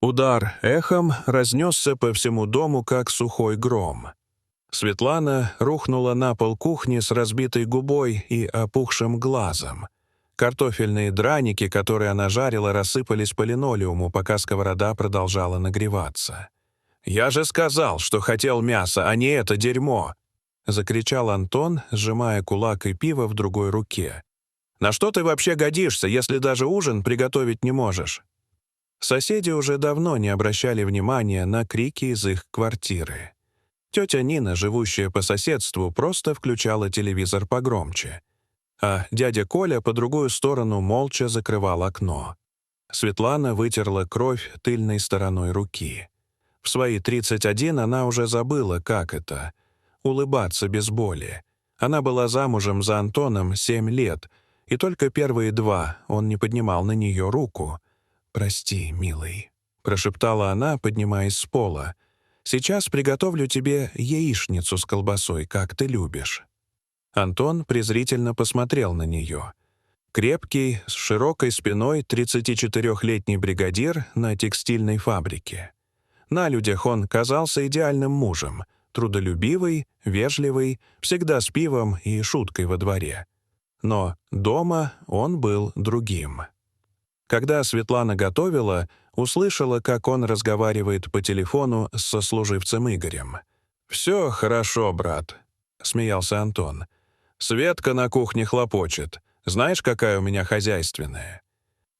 Удар эхом разнесся по всему дому, как сухой гром. Светлана рухнула на пол кухни с разбитой губой и опухшим глазом. Картофельные драники, которые она жарила, рассыпались по линолеуму, пока сковорода продолжала нагреваться. «Я же сказал, что хотел мяса, а не это дерьмо!» — закричал Антон, сжимая кулак и пиво в другой руке. «На что ты вообще годишься, если даже ужин приготовить не можешь?» Соседи уже давно не обращали внимания на крики из их квартиры. Тетя Нина, живущая по соседству, просто включала телевизор погромче, а дядя Коля по другую сторону молча закрывал окно. Светлана вытерла кровь тыльной стороной руки. В свои 31 она уже забыла, как это — улыбаться без боли. Она была замужем за Антоном 7 лет, и только первые 2 он не поднимал на нее руку. «Прости, милый», — прошептала она, поднимаясь с пола. «Сейчас приготовлю тебе яичницу с колбасой, как ты любишь». Антон презрительно посмотрел на нее. Крепкий, с широкой спиной 34-летний бригадир на текстильной фабрике. На людях он казался идеальным мужем, трудолюбивый, вежливый, всегда с пивом и шуткой во дворе. Но дома он был другим. Когда Светлана готовила, услышала, как он разговаривает по телефону с сослуживцем Игорем. «Все хорошо, брат», — смеялся Антон. «Светка на кухне хлопочет. Знаешь, какая у меня хозяйственная?»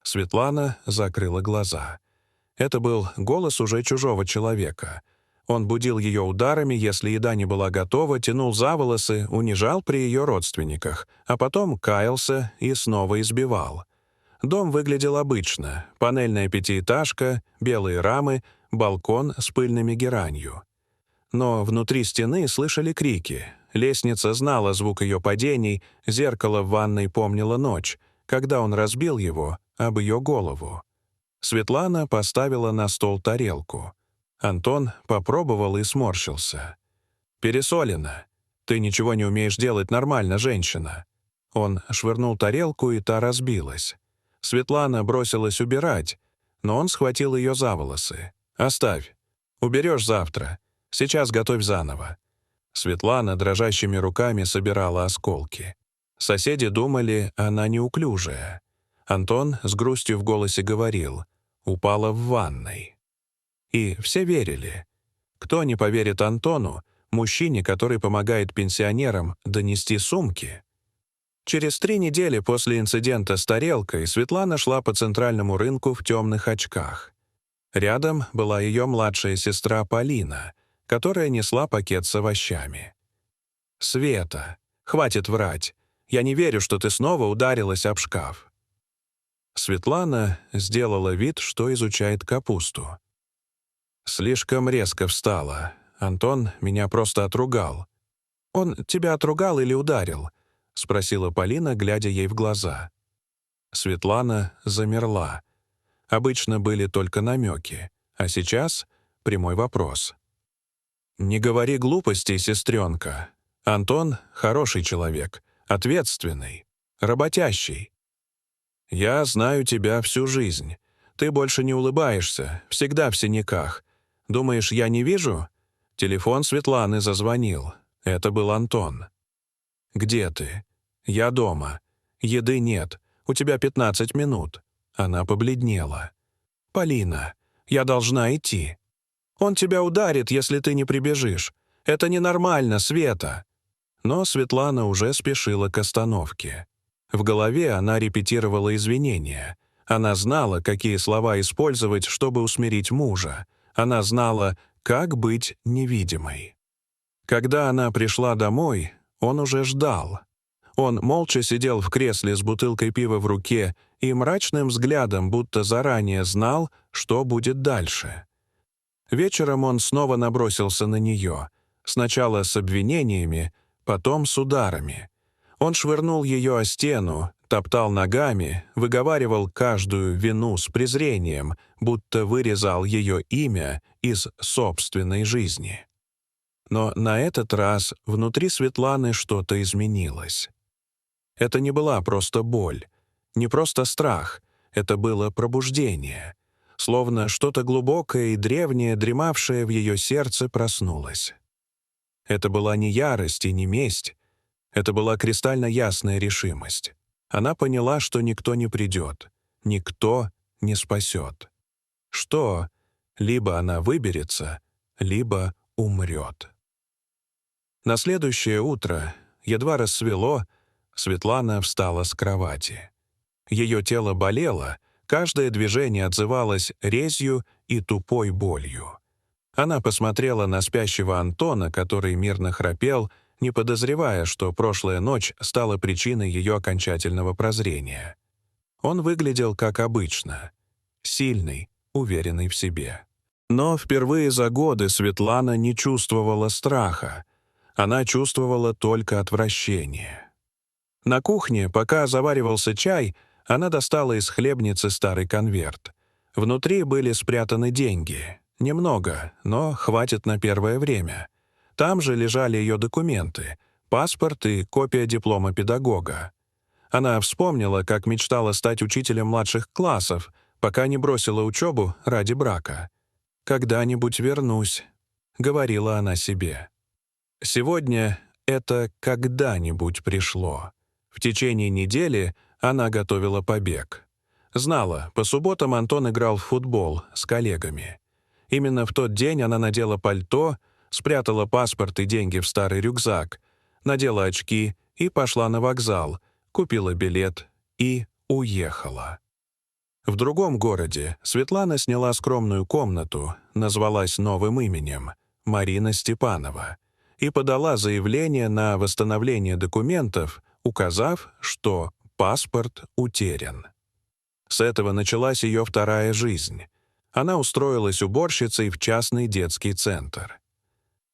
Светлана закрыла глаза. Это был голос уже чужого человека. Он будил ее ударами, если еда не была готова, тянул за волосы, унижал при ее родственниках, а потом каялся и снова избивал. Дом выглядел обычно. Панельная пятиэтажка, белые рамы, балкон с пыльными геранью. Но внутри стены слышали крики. Лестница знала звук ее падений, зеркало в ванной помнило ночь, когда он разбил его об ее голову. Светлана поставила на стол тарелку. Антон попробовал и сморщился. «Пересолено. Ты ничего не умеешь делать нормально, женщина». Он швырнул тарелку, и та разбилась. Светлана бросилась убирать, но он схватил ее за волосы. «Оставь. Уберешь завтра. Сейчас готовь заново». Светлана дрожащими руками собирала осколки. Соседи думали, она неуклюжая. Антон с грустью в голосе говорил: «Упала в ванной». И все верили. Кто не поверит Антону, мужчине, который помогает пенсионерам донести сумки? Через 3 недели после инцидента с тарелкой Светлана шла по центральному рынку в темных очках. Рядом была ее младшая сестра Полина, которая несла пакет с овощами. «Света, хватит врать. Я не верю, что ты снова ударилась об шкаф». Светлана сделала вид, что изучает капусту. «Слишком резко встала. Антон меня просто отругал». «Он тебя отругал или ударил?» — спросила Полина, глядя ей в глаза. Светлана замерла. Обычно были только намеки, а сейчас прямой вопрос. «Не говори глупостей, сестренка. Антон — хороший человек, ответственный, работящий. Я знаю тебя всю жизнь. Ты больше не улыбаешься, всегда в синяках. Думаешь, я не вижу?» Телефон Светланы зазвонил. Это был Антон. «Где ты?» «Я дома. Еды нет. У тебя 15 минут». Она побледнела. «Полина, я должна идти. Он тебя ударит, если ты не прибежишь. Это ненормально, Света». Но Светлана уже спешила к остановке. В голове она репетировала извинения. Она знала, какие слова использовать, чтобы усмирить мужа. Она знала, как быть невидимой. Когда она пришла домой, он уже ждал. Он молча сидел в кресле с бутылкой пива в руке и мрачным взглядом, будто заранее знал, что будет дальше. Вечером он снова набросился на нее. Сначала с обвинениями, потом с ударами. Он швырнул ее о стену, топтал ногами, выговаривал каждую вину с презрением, будто вырезал ее имя из собственной жизни. Но на этот раз внутри Светланы что-то изменилось. Это не была просто боль, не просто страх, это было пробуждение. словно что-то глубокое и древнее, дремавшее в ее сердце, проснулось. Это была не ярость и не месть, это была кристально ясная решимость. Она поняла, что никто не придет, никто не спасет. Что либо она выберется, либо умрет. На следующее утро, едва рассвело, Светлана встала с кровати. Ее тело болело, каждое движение отзывалось резью и тупой болью. Она посмотрела на спящего Антона, который мирно храпел, не подозревая, что прошлая ночь стала причиной ее окончательного прозрения. Он выглядел как обычно, сильный, уверенный в себе. Но впервые за годы Светлана не чувствовала страха. Она чувствовала только отвращение. На кухне, пока заваривался чай, она достала из хлебницы старый конверт. Внутри были спрятаны деньги. Немного, но хватит на первое время. Там же лежали ее документы, паспорт и копия диплома педагога. Она вспомнила, как мечтала стать учителем младших классов, пока не бросила учебу ради брака. «Когда-нибудь вернусь», — говорила она себе. Сегодня это «когда-нибудь» пришло. В течение недели она готовила побег. Знала, по субботам Антон играл в футбол с коллегами. Именно в тот день она надела пальто, спрятала паспорт и деньги в старый рюкзак, надела очки и пошла на вокзал, купила билет и уехала. В другом городе Светлана сняла скромную комнату, назвалась новым именем — Марина Степанова, и подала заявление на восстановление документов, указав, что паспорт утерян. С этого началась ее вторая жизнь. Она устроилась уборщицей в частный детский центр.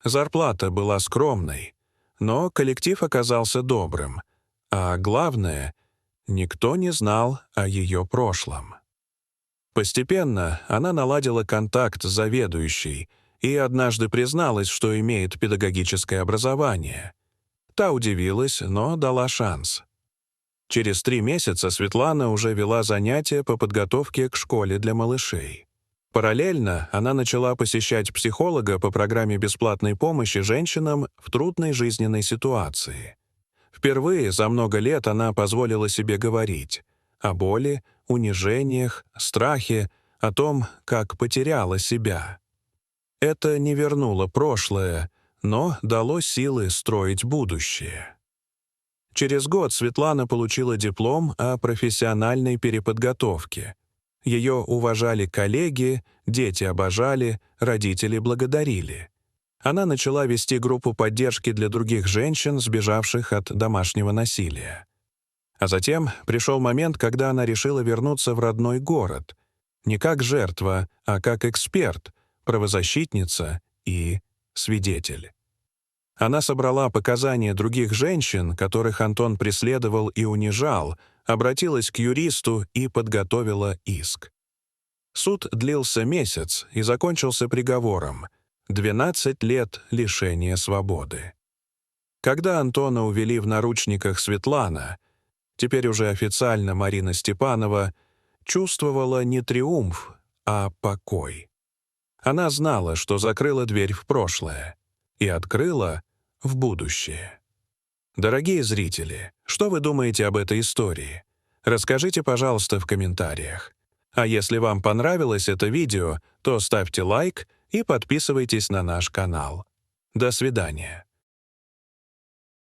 Зарплата была скромной, но коллектив оказался добрым, а главное, никто не знал о ее прошлом. Постепенно она наладила контакт с заведующей и однажды призналась, что имеет педагогическое образование. Та удивилась, но дала шанс. Через 3 месяца Светлана уже вела занятия по подготовке к школе для малышей. Параллельно она начала посещать психолога по программе бесплатной помощи женщинам в трудной жизненной ситуации. Впервые за много лет она позволила себе говорить о боли, унижениях, страхе, о том, как потеряла себя. Это не вернуло прошлое, но дало силы строить будущее. Через год Светлана получила диплом о профессиональной переподготовке. Ее уважали коллеги, дети обожали, родители благодарили. Она начала вести группу поддержки для других женщин, сбежавших от домашнего насилия. А затем пришел момент, когда она решила вернуться в родной город. Не как жертва, а как эксперт, правозащитница и свидетель. Она собрала показания других женщин, которых Антон преследовал и унижал, обратилась к юристу и подготовила иск. Суд длился месяц и закончился приговором — 12 лет лишения свободы. Когда Антона увели в наручниках, Светлана, теперь уже официально Марина Степанова, чувствовала не триумф, а покой. Она знала, что закрыла дверь в прошлое и открыла в будущее. Дорогие зрители, что вы думаете об этой истории? Расскажите, пожалуйста, в комментариях. А если вам понравилось это видео, то ставьте лайк и подписывайтесь на наш канал. До свидания.